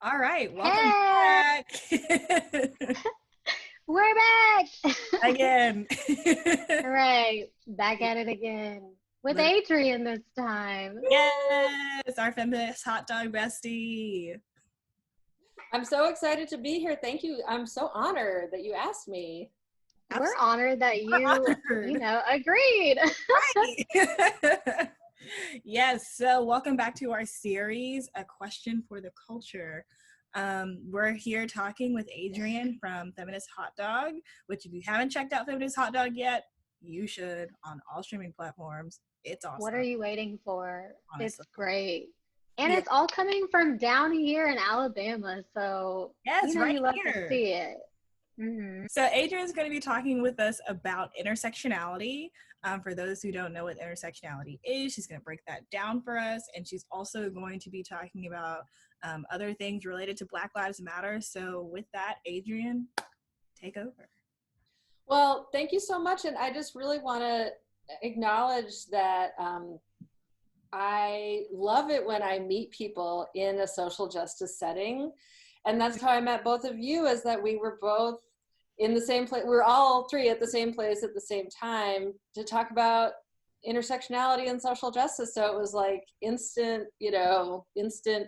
All right, welcome Hey, back we're back. again. All right, back at it again with Lit- Adrienne this time. yes, our feminist hot dog bestie. I'm so excited to be here. Thank you. I'm so honored that you asked me. We're honored that you Honored. agreed. Right. Yes, so welcome back to our series, A Question for the Culture. We're here talking with Adrienne from Feminist Hot Dog, which if you haven't checked out Feminist Hot Dog yet, you should on all streaming platforms. It's awesome. What are you waiting for? Honestly. It's great. And Yeah. it's all coming from down here in Alabama, so Yes, right you love here. to see it. Mm-hmm. So Adrienne's going to be talking with us about intersectionality. For those who don't know what intersectionality is, she's going to break that down for us. And she's also going to be talking about other things related to Black Lives Matter. So with that, Adrienne, take over. Well, thank you so much. And I just really want to acknowledge that I love it when I meet people in a social justice setting. And that's how I met both of you, is that we were both in the same place. We were all three at the same place at the same time to talk about intersectionality and social justice. So it was like instant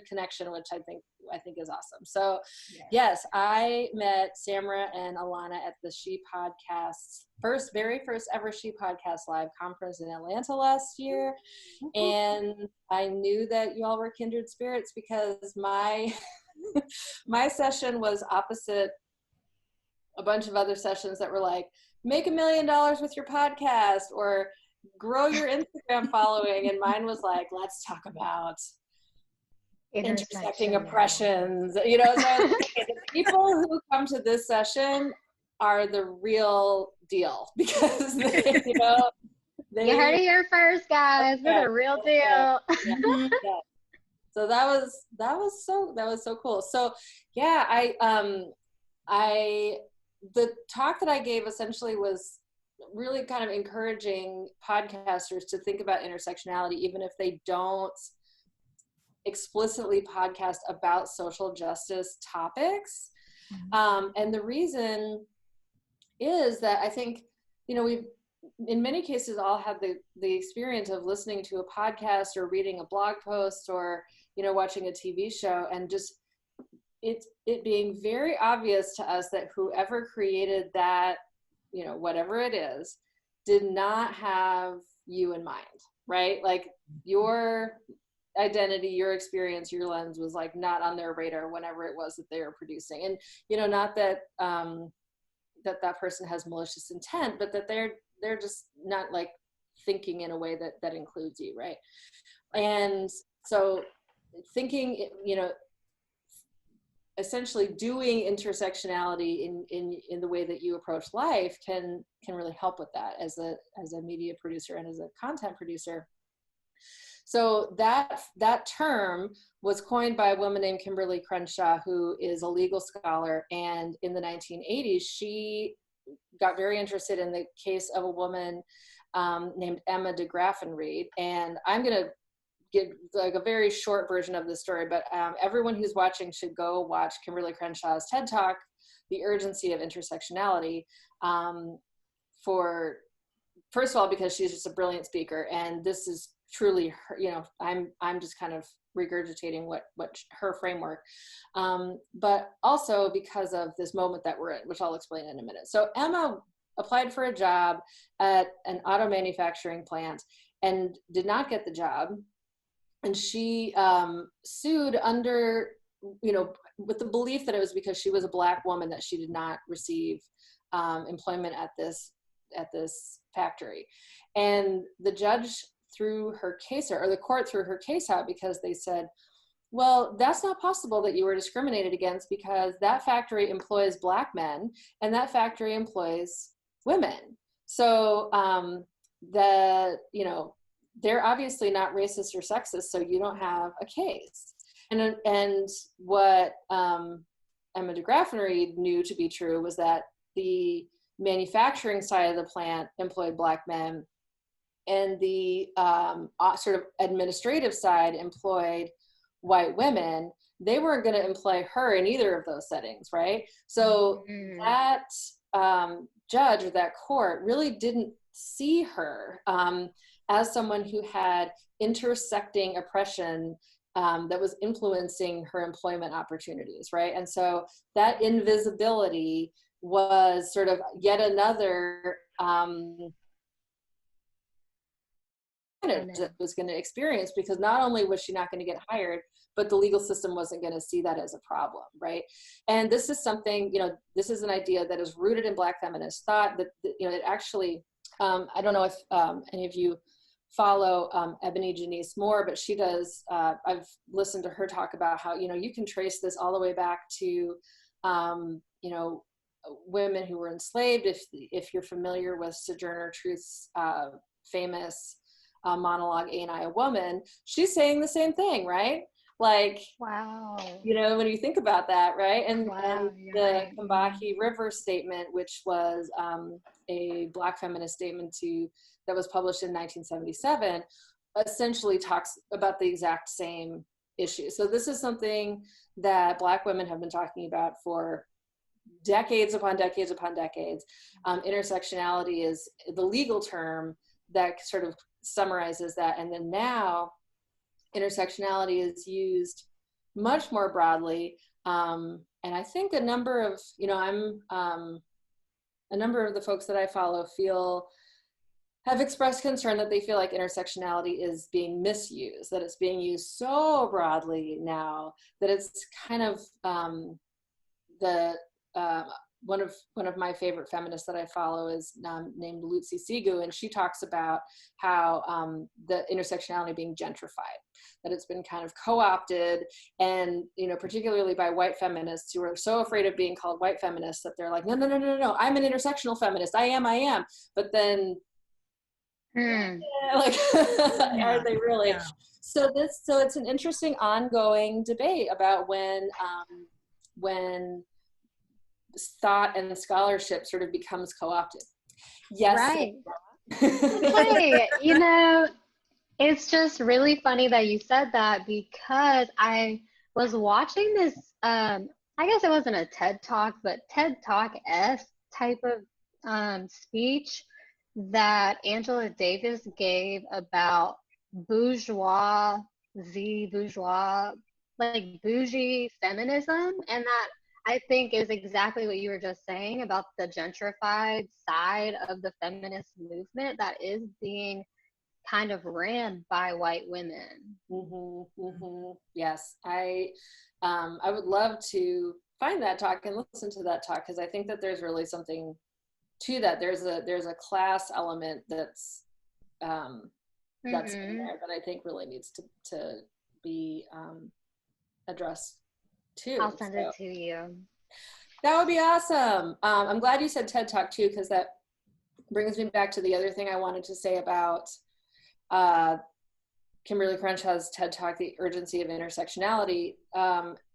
connection, which I think is awesome. So yes, I met Samra and Alana at the She Podcast's very first ever She Podcast Live conference in Atlanta last year. And I knew that you all were kindred spirits because my session was opposite a bunch of other sessions that were like, make $1 million with your podcast or grow your Instagram following. And mine was like, let's talk about intersecting oppressions. So the people who come to this session are the real deal because they You heard it here first, guys. We're the real deal. Yeah. So that was so cool. So yeah, the talk that I gave essentially was really kind of encouraging podcasters to think about intersectionality, even if they don't explicitly podcast about social justice topics. And the reason is that I think, we've in many cases all had the experience of listening to a podcast or reading a blog post or, watching a TV show, and just it being very obvious to us that whoever created that, whatever it is, did not have you in mind, right? Like your identity, your experience, your lens was like not on their radar whenever it was that they were producing. And, not that, that person has malicious intent, but that they're just not like thinking in a way that includes you, right? And so thinking, essentially doing intersectionality in the way that you approach life can really help with that as a media producer and as a content producer. So that term was coined by a woman named Kimberly Crenshaw, who is a legal scholar, and in the 1980s she got very interested in the case of a woman named Emma de Graffenried. And I'm going to give like a very short version of the story, but everyone who's watching should go watch Kimberly Crenshaw's TED Talk, The Urgency of Intersectionality, first of all, because she's just a brilliant speaker. And this is truly her, I'm just kind of regurgitating what her framework, but also because of this moment that we're in, which I'll explain in a minute. So Emma applied for a job at an auto manufacturing plant and did not get the job. And she sued under, with the belief that it was because she was a Black woman that she did not receive employment at this factory. And the judge threw her case out, or the court threw her case out, because they said, well, that's not possible that you were discriminated against, because that factory employs Black men and that factory employs women. So they're obviously not racist or sexist, so you don't have a case. And what Emma de Graffenried knew to be true was that the manufacturing side of the plant employed Black men, and the sort of administrative side employed white women, they weren't going to employ her in either of those settings, right? So that judge or that court really didn't see her as someone who had intersecting oppression that was influencing her employment opportunities, right? And so that invisibility was sort of yet another that was going to experience, because not only was she not going to get hired, but the legal system wasn't going to see that as a problem, right? And this is something, you know, this is an idea that is rooted in Black feminist thought that, you know, it actually, I don't know if any of you follow Ebony Janice Moore, but she does, I've listened to her talk about how, you know, you can trace this all the way back to, you know, women who were enslaved. If you're familiar with Sojourner Truth's famous monologue, Ain't I a Woman, she's saying the same thing, right? Like, wow, you know, when you think about that, right? And, and the Combahee River statement, which was a Black feminist statement that was published in 1977, essentially talks about the exact same issue. So this is something that Black women have been talking about for decades upon decades upon decades. Intersectionality is the legal term that sort of summarizes that. And then now intersectionality is used much more broadly. And I think a number of, you know, a number of the folks that I follow have expressed concern that they feel like intersectionality is being misused, that it's being used so broadly now that it's kind of one of my favorite feminists that I follow is named Lutsi Sigu, and she talks about how the intersectionality being gentrified, that it's been kind of co-opted, and, you know, particularly by white feminists who are so afraid of being called white feminists that they're like, no, I'm an intersectional feminist, I am, but then like, are they really? Yeah. So it's an interesting ongoing debate about when thought and scholarship sort of becomes co-opted. Yes. Right. Hey, you know, it's just really funny that you said that, because I was watching this, I guess it wasn't a TED Talk, but TED Talk-esque type of speech that Angela Davis gave about bourgeois, like bougie feminism, and that I think is exactly what you were just saying about the gentrified side of the feminist movement that is being kind of ran by white women. Yes, I would love to find that talk and listen to that talk, because I think that there's really something to that. There's a class element that's in there that I think really needs to be addressed too. I'll send it to you. That would be awesome. I'm glad you said TED Talk too, because that brings me back to the other thing I wanted to say about Kimberly Crenshaw's TED Talk, The Urgency of Intersectionality.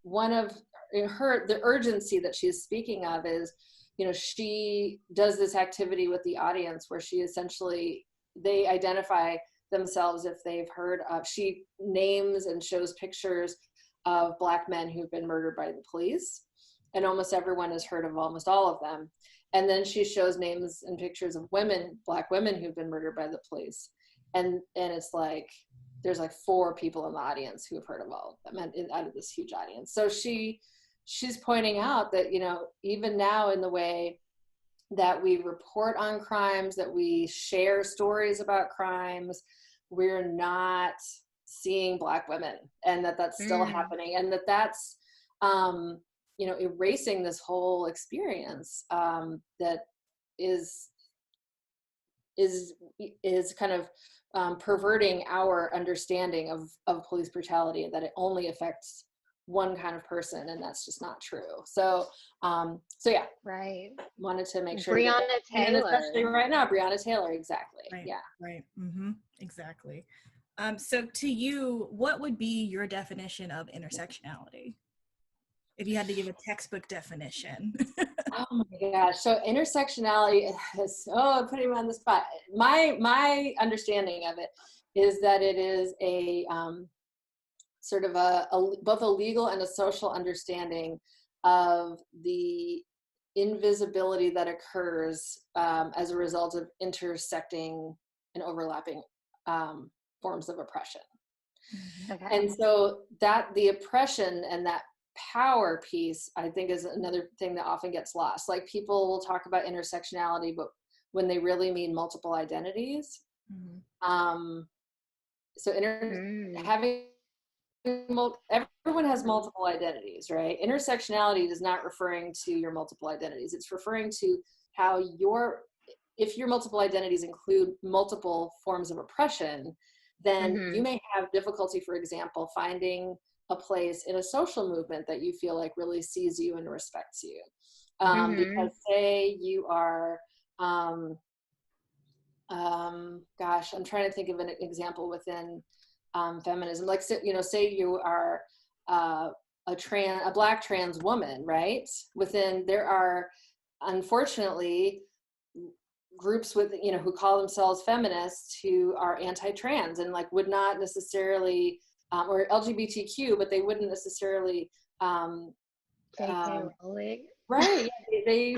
One of the urgency that she's speaking of is, you know, she does this activity with the audience where she essentially, they identify themselves if they've heard of, she names and shows pictures of Black men who've been murdered by the police, and almost everyone has heard of almost all of them. And then she shows names and pictures of women, Black women who've been murdered by the police, and it's like there's like 4 people in the audience who have heard of all of them, and out of this huge audience. So she's pointing out that, you know, even now in the way that we report on crimes, that we share stories about crimes, we're not seeing Black women, and that's still happening, and that's you know, erasing this whole experience that is kind of perverting our understanding of police brutality, and that it only affects one kind of person, and that's just not true. So yeah, right, wanted to make sure Breonna Taylor, especially right now, Breonna Taylor, exactly. Right. Yeah, right. Exactly. So to you, what would be your definition of intersectionality if you had to give a textbook definition? Oh my gosh. So intersectionality is, putting me on the spot. My understanding of it is that it is a sort of both a legal and a social understanding of the invisibility that occurs as a result of intersecting and overlapping forms of oppression. Okay. And so that the oppression and that power piece, I think, is another thing that often gets lost. Like, people will talk about intersectionality, but when they really mean multiple identities. So having everyone has multiple identities, right? Intersectionality is not referring to your multiple identities. It's referring to how if your multiple identities include multiple forms of oppression, then you may have difficulty, for example, finding a place in a social movement that you feel like really sees you and respects you. Because say you are, gosh, I'm trying to think of an example within feminism. Like, say you are a Black trans woman, right? There are, unfortunately, groups who call themselves feminists who are anti-trans and like would not necessarily, or LGBTQ, but they wouldn't necessarily, JK Rowling. Right. They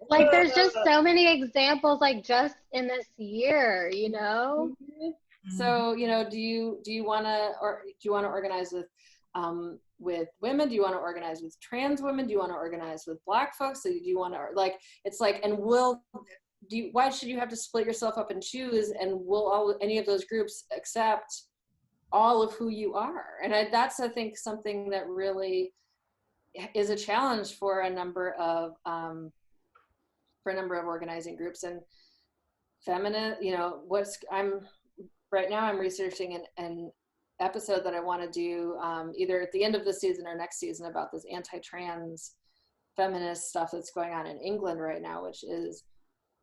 like, there's just so many examples, like, just in this year, you know? So, do you want to organize with women? Do you want to organize with trans women? Do you want to organize with Black folks? So do you want to, like, it's like, and why should you have to split yourself up and choose? And will any of those groups accept all of who you are? And that's, I think, something that really is a challenge for a number of organizing groups. And feminine, right now I'm researching an episode that I want to do either at the end of the season or next season about this anti-trans feminist stuff that's going on in England right now, which is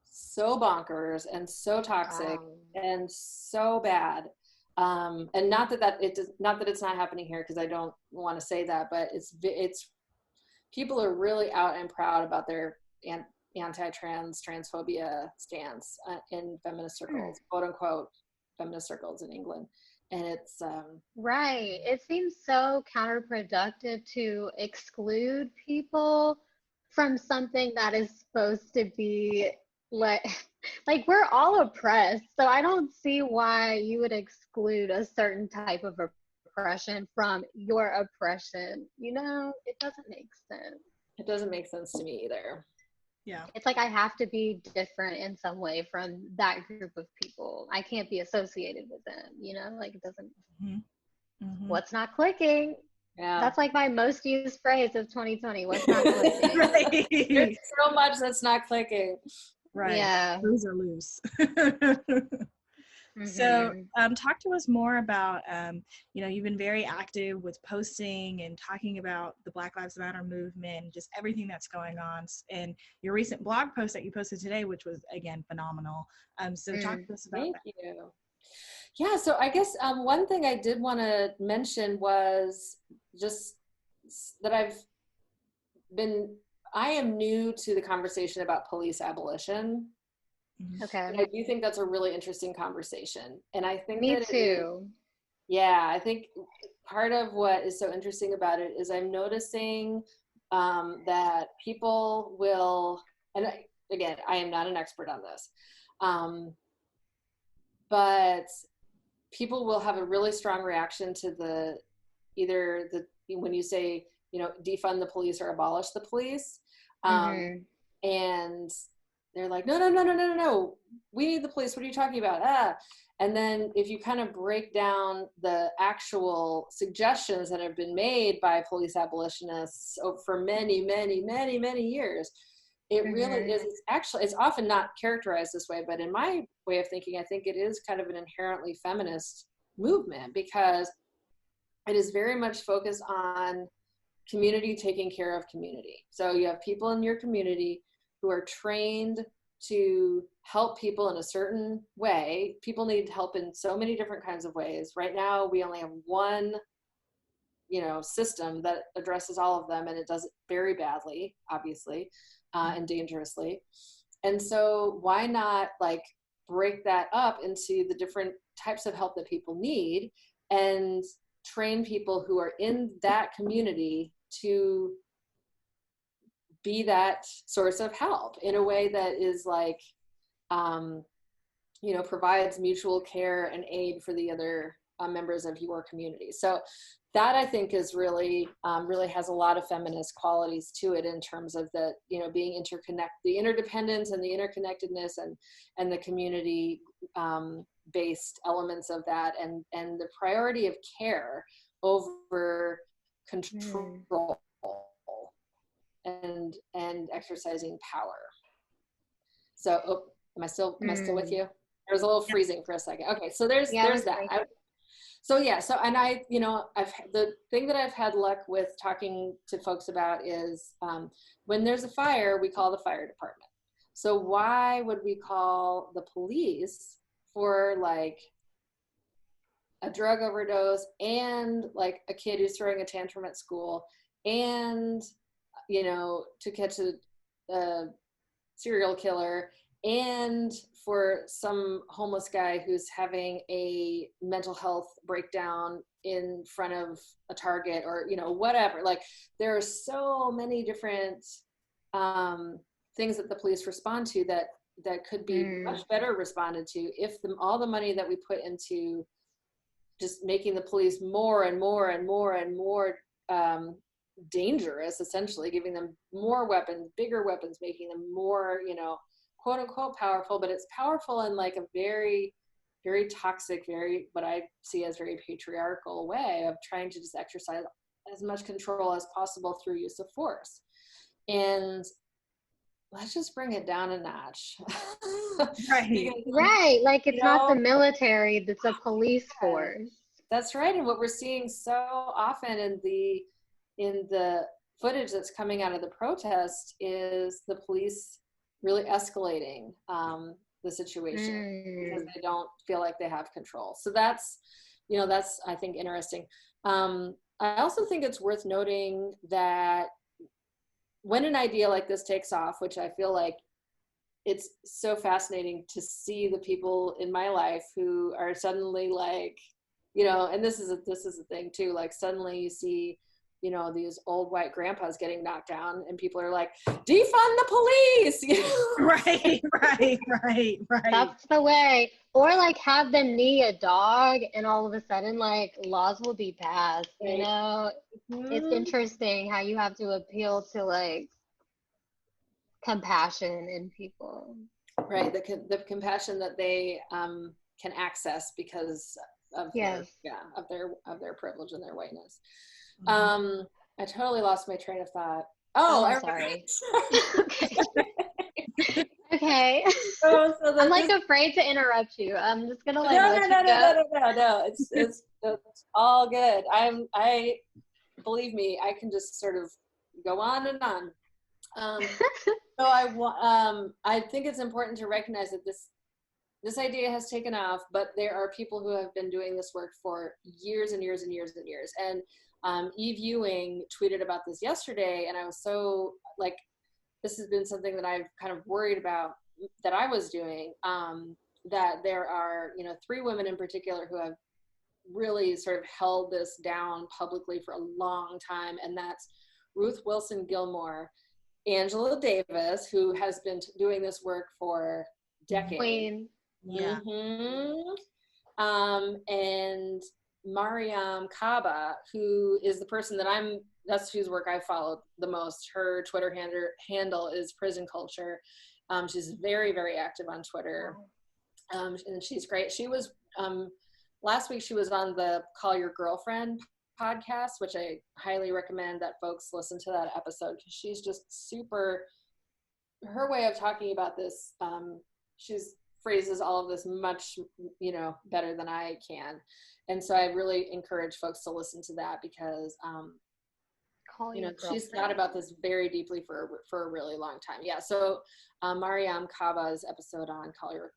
so bonkers and so toxic and so bad. And not that it's not happening here, because I don't want to say that, but it's people are really out and proud about their anti-trans transphobia stance in feminist circles, quote unquote feminist circles in England. And it's right, it seems so counterproductive to exclude people from something that is supposed to be like we're all oppressed, so I don't see why you would exclude a certain type of oppression from your oppression. It doesn't make sense. It doesn't make sense to me either. Yeah. It's like I have to be different in some way from that group of people. I can't be associated with them, like it doesn't, what's not clicking? Yeah. That's like my most used phrase of 2020. What's not clicking? Right. There's so much that's not clicking. Right. Yeah. Those are loose. So talk to us more about, you've been very active with posting and talking about the Black Lives Matter movement, just everything that's going on, and your recent blog post that you posted today, which was, again, phenomenal. So talk to us about that. Thank you. Yeah, so I guess one thing I did want to mention was just that I am new to the conversation about police abolition. Okay. And I do think that's a really interesting conversation. And I think Me too. I think part of what is so interesting about it is I'm noticing that people will, and again, I am not an expert on this, but people will have a really strong reaction to when you say, defund the police or abolish the police. And they're like, no, we need the police. What are you talking about? And then if you kind of break down the actual suggestions that have been made by police abolitionists for many, many, many, many years, it really is. It's often not characterized this way, but in my way of thinking, I think it is kind of an inherently feminist movement, because it is very much focused on community taking care of community. So you have people in your community who are trained to help people in a certain way. People need help in so many different kinds of ways. Right now, we only have one, system that addresses all of them, and it does it very badly, obviously, and dangerously. And so why not break that up into the different types of help that people need, and train people who are in that community to be that source of help in a way that is like, you know, provides mutual care and aid for the other members of your community. So that I think is really, really has a lot of feminist qualities to it in terms of the, you know, being the interdependence and the interconnectedness and the community based elements of that, and the priority of care over control and exercising power. So, am I still with you? There was a little freezing for a second. Okay, so there's that. And I, you know, the thing that I've had luck with talking to folks about is when there's a fire, we call the fire department. So why would we call the police for like a drug overdose and like a kid who's throwing a tantrum at school and, you know, to catch a serial killer and for some homeless guy who's having a mental health breakdown in front of a Target or, you know, whatever. Like there are so many different things that the police respond to that could be much better responded to if all the money that we put into just making the police more and more and more and more dangerous, essentially giving them more weapons, bigger weapons, making them more, you know, quote unquote powerful, but it's powerful in like a very, very toxic, very, what I see as very patriarchal way of trying to just exercise as much control as possible through use of force. And let's just bring it down a notch. Right. Right. Like it's not the military, it's a police force. That's right. And what we're seeing so often in the footage that's coming out of the protest is the police really escalating the situation because they don't feel like they have control. So that's, you know, that's, I think, interesting. I also think it's worth noting that when an idea like this takes off, which I feel like it's so fascinating to see the people in my life who are suddenly like, you know, and this is a thing too, like suddenly you see, you know, these old white grandpas getting knocked down and people are like, defund the police, you know? Right. That's the way. Or like have them knee a dog and all of a sudden like laws will be passed, you know? It's interesting how you have to appeal to like compassion in people. Right, the compassion that they can access because of their privilege and their whiteness. I totally lost my train of thought. I'm sorry. Okay. So I'm like afraid to interrupt you. I'm just gonna like let you go. No. It's all good. I believe me, I can just sort of go on and on. So I think it's important to recognize that this idea has taken off, but there are people who have been doing this work for years and years and years and years. And Eve Ewing tweeted about this yesterday, and I was so like, this has been something that I've kind of worried about that I was doing, that there are, you know, 3 women in particular who have really sort of held this down publicly for a long time, and that's Ruth Wilson Gilmore, Angela Davis, who has been doing this work for decades. Queen. Yeah. And Mariam Kaba, who is the person that's whose work I followed the most. Her Twitter handle is Prison Culture. She's very, very active on Twitter. And she's great. She was, last week she was on the Call Your Girlfriend podcast, which I highly recommend that folks listen to that episode because she's just super, her way of talking about this, she's phrases all of this much, you know, better than I can. And so I really encourage folks to listen to that because, you know, she's thought about this very deeply for a really long time. Yeah. So Mariam Kaba's episode on Call Your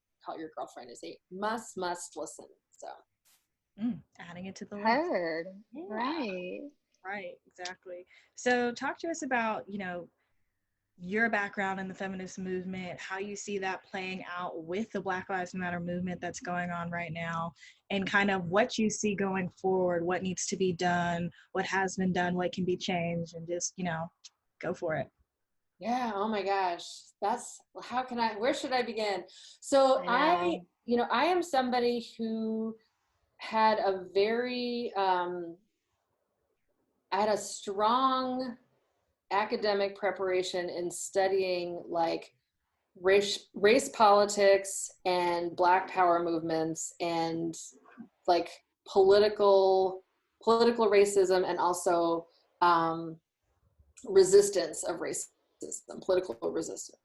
Girlfriend is a must listen. So adding it to the list. Heard. Yeah. Right, exactly. So talk to us about, you know, your background in the feminist movement, how you see that playing out with the Black Lives Matter movement that's going on right now, and kind of what you see going forward, what needs to be done, what has been done, what can be changed, and just, go for it. Yeah, oh my gosh. Where should I begin? So I am somebody who had I had a strong academic preparation in studying like race politics and Black power movements and like political racism, and also resistance of racism, political resistance.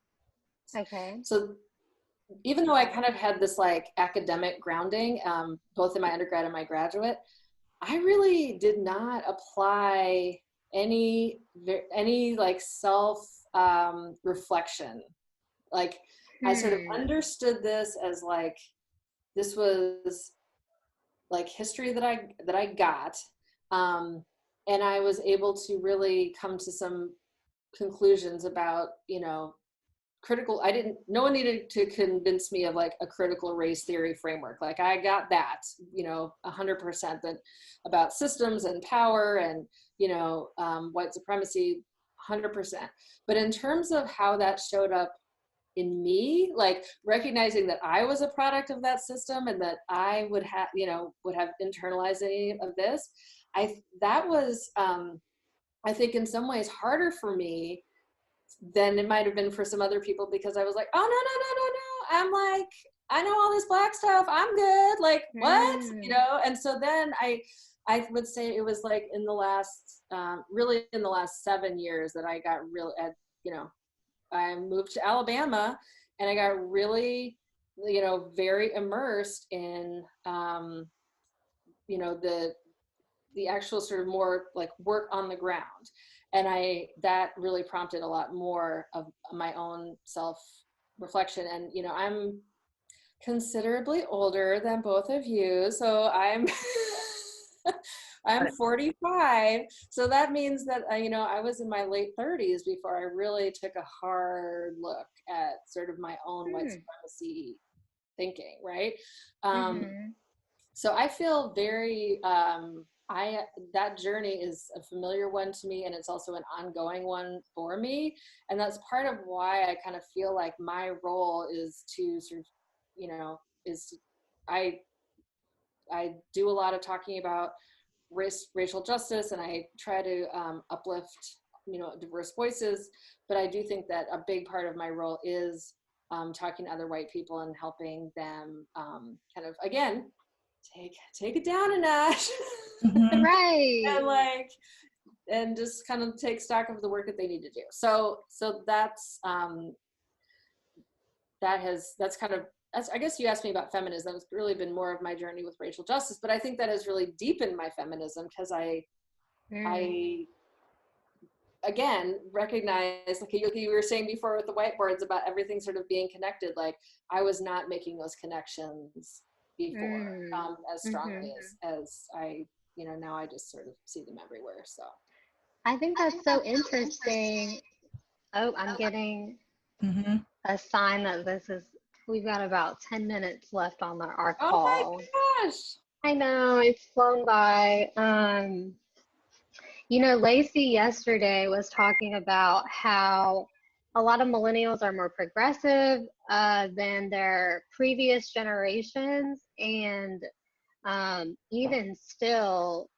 Okay. So even though I kind of had this like academic grounding, both in my undergrad and my graduate, I really did not apply any like self reflection. Like I sort of understood this as like, this was like history that I got, and I was able to really come to some conclusions about, no one needed to convince me of like a critical race theory framework. Like I got that, 100%, that about systems and power and, white supremacy, 100%. But in terms of how that showed up in me, like recognizing that I was a product of that system and that I would have internalized any of this, that was, I think in some ways harder for me than it might have been for some other people, because I was like, oh, no. I'm like, I know all this Black stuff. I'm good. Like, what? And so then I would say it was like in the last, really in the last 7 years that I got I moved to Alabama and I got really, very immersed in, the actual sort of more like work on the ground. And that really prompted a lot more of my own self-reflection. And, I'm considerably older than both of you. So I'm 45. So that means that, I was in my late 30s before I really took a hard look at sort of my own white supremacy thinking, right? So I feel very, that journey is a familiar one to me, and it's also an ongoing one for me. And that's part of why I kind of feel like my role is to sort of, I do a lot of talking about racial justice, and I try to uplift, diverse voices. But I do think that a big part of my role is talking to other white people and helping them kind of, again, take it down a notch. Right. and just kind of take stock of the work that they need to do. So that's I guess you asked me about feminism. It's really been more of my journey with racial justice, but I think that has really deepened my feminism, because I again recognize, like you were saying before with the whiteboards about everything sort of being connected. Like I was not making those connections before as strongly as I, now I just sort of see them everywhere. So I think that's so interesting. Oh, I'm getting a sign that we've got about 10 minutes left on our call. Oh my gosh. I know, it's flown by. Lacey yesterday was talking about how a lot of millennials are more progressive than their previous generations. And even still,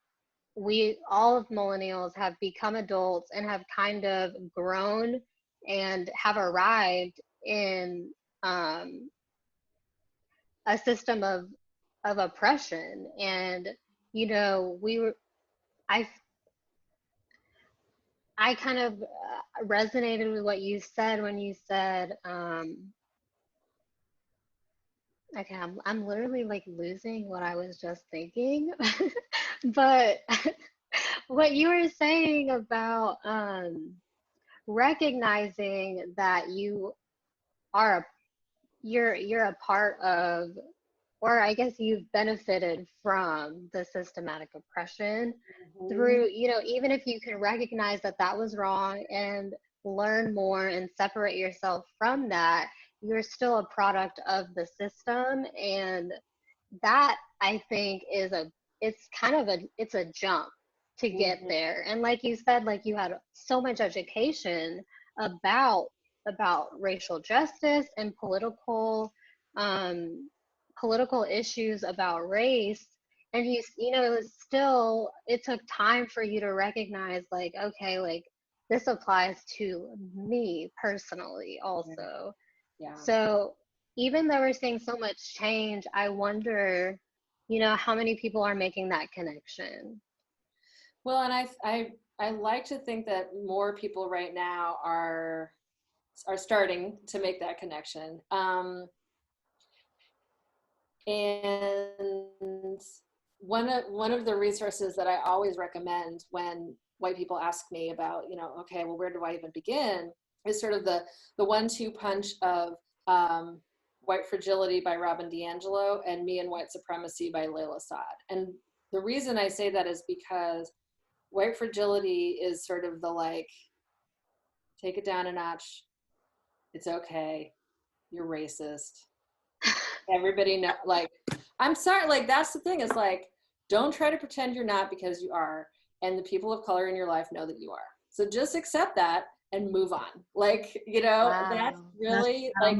all of millennials have become adults and have kind of grown and have arrived in a system of oppression. And I kind of resonated with what you said when you said, okay, I'm literally like losing what I was just thinking, but what you were saying about recognizing that you're a part of, or I guess you've benefited from the systematic oppression through, even if you can recognize that was wrong, and learn more and separate yourself from that, you're still a product of the system. And that, I think, it's a jump to get there. And like you said, like, you had so much education about racial justice and political issues about race, and it took time for you to recognize, like, okay, like, this applies to me personally also. Yeah. So even though we're seeing so much change, I wonder, how many people are making that connection. Well, and I like to think that more people right now are starting to make that connection. And one of the resources that I always recommend when white people ask me about, okay, well, where do I even begin, is sort of the 1-2 punch of White Fragility by Robin DiAngelo and Me and White Supremacy by Layla Saad. And the reason I say that is because White Fragility is sort of the, like, take it down a notch. It's okay. You're racist. Everybody know, like, I'm sorry, like, that's the thing, is like, don't try to pretend you're not, because you are. And the people of color in your life know that you are. So just accept that and move on. Like, Wow. That's really, like,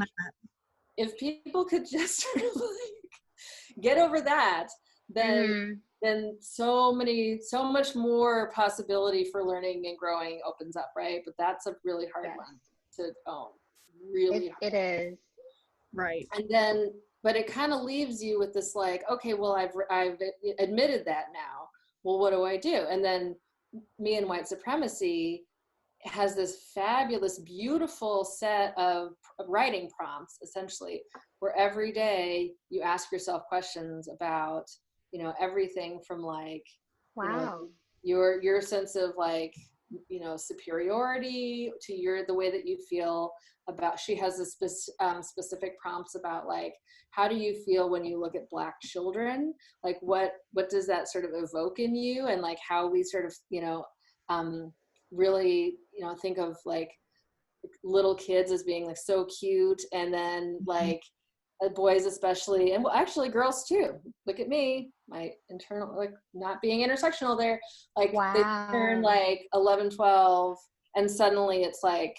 if people could just sort of, like, get over that, then so much more possibility for learning and growing opens up, right? But that's a really hard one to own. Really hard. It is. Right. And then, but it kind of leaves you with this, like, okay, well, I've admitted that now. Well, what do I do? And then Me and White Supremacy has this fabulous, beautiful set of writing prompts, essentially, where every day you ask yourself questions about, everything from, like, wow, your sense of, like, superiority to the way that you feel about, she has a specific prompts about, like, how do you feel when you look at Black children? Like, what does that sort of evoke in you? And, like, how we sort of, really, think of, like, little kids as being, like, so cute. And then, like, boys especially, and, well, actually girls too. Look at me, my internal, like, not being intersectional there. Like, wow. They turn, like, 11, 12, and suddenly it's like,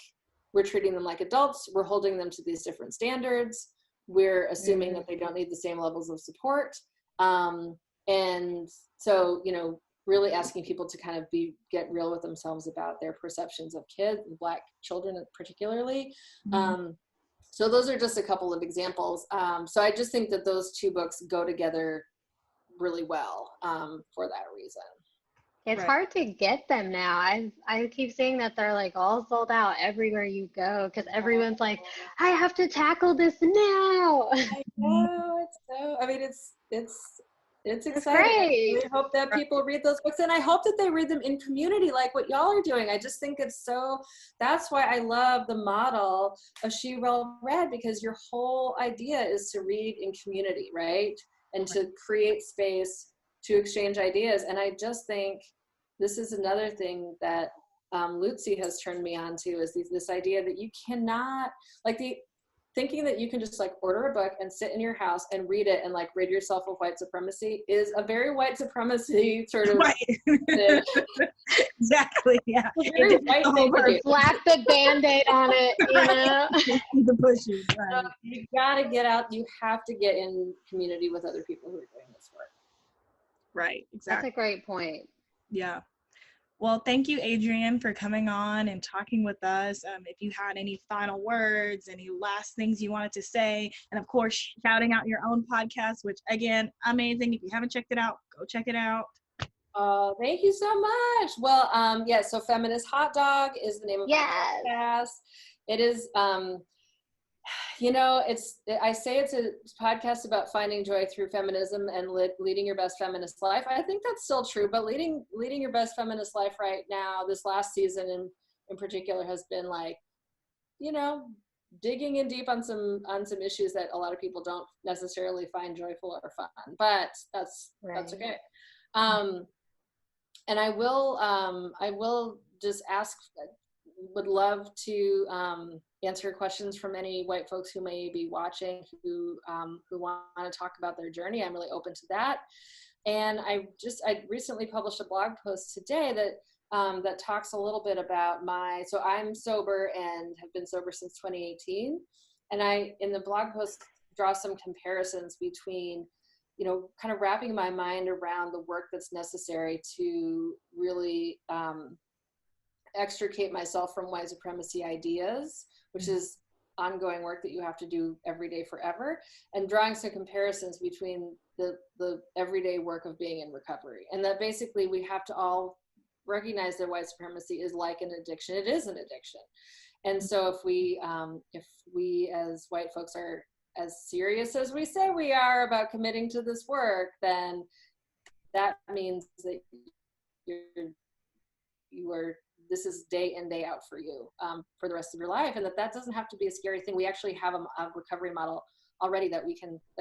we're treating them like adults. We're holding them to these different standards. We're assuming that they don't need the same levels of support. And so, really asking people to kind of get real with themselves about their perceptions of kids, Black children particularly. So those are just a couple of examples. So I just think that those two books go together really well for that reason. It's hard to get them now. I keep seeing that they're, like, all sold out everywhere you go, because everyone's like, I have to tackle this now. I know, it's so, I mean, it's exciting. Great. I really hope that people read those books, and I hope that they read them in community, like what y'all are doing. I just think that's why I love the model of She Well Read, because your whole idea is to read in community, right? And to create space to exchange ideas. And I just think this is another thing that Lutzi has turned me on to, is this idea that you cannot, like, thinking that you can just, like, order a book and sit in your house and read it and, like, rid yourself of white supremacy is a very white supremacy sort of exactly, yeah. Very white thing to do. Slap the Band-Aid on it, The pushes, right. So you gotta get out. You have to get in community with other people who are doing this work. Right, exactly. That's a great point. Yeah. Well, thank you, Adrienne, for coming on and talking with us. If you had any final words, any last things you wanted to say, and of course, shouting out your own podcast, which, again, amazing. If you haven't checked it out, go check it out. Thank you so much. Well, so Feminist Hot Dog is the name of my podcast. It is, I say it's a podcast about finding joy through feminism and leading your best feminist life. I think that's still true, but leading your best feminist life right now, this last season in particular, has been, like, digging in deep on some issues that a lot of people don't necessarily find joyful or fun, but that's okay. And I will just ask would love to answer questions from any white folks who may be watching who want to talk about their journey. I'm really open to that. And I recently published a blog post today that talks a little bit about so I'm sober and have been sober since 2018. And I, in the blog post, draw some comparisons between, kind of wrapping my mind around the work that's necessary to really extricate myself from white supremacy ideas, which is ongoing work that you have to do every day forever, and drawing some comparisons between the everyday work of being in recovery. And that basically we have to all recognize that white supremacy is like an addiction. It is an addiction. And so if we as white folks are as serious as we say we are about committing to this work, then that means that this is day in, day out for you for the rest of your life, and that doesn't have to be a scary thing. We actually have a recovery model already that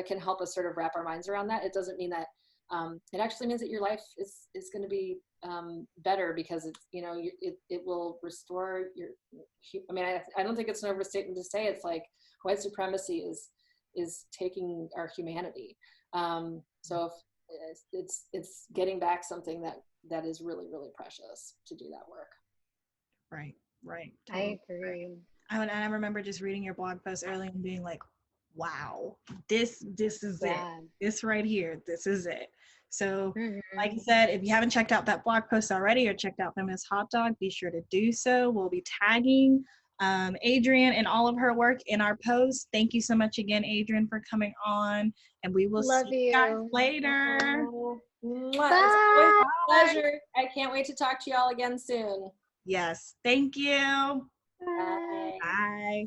can help us sort of wrap our minds around that. It doesn't mean that it actually means that your life is going to be better, because it's, it will restore your, I don't think it's an overstatement to say it's like white supremacy is taking our humanity. So if it's getting back something that is really, really precious to do that work. Right. Totally. I agree. And I remember just reading your blog post earlier and being like, wow, this is it. This right here, this is it. So like I said, if you haven't checked out that blog post already or checked out Feminist Hot Dog, be sure to do so. We'll be tagging Adrienne and all of her work in our post. Thank you so much again, Adrienne, for coming on, and we will see you guys later. It's always a pleasure. I can't wait to talk to you all again soon. Yes, thank you. Bye. Bye.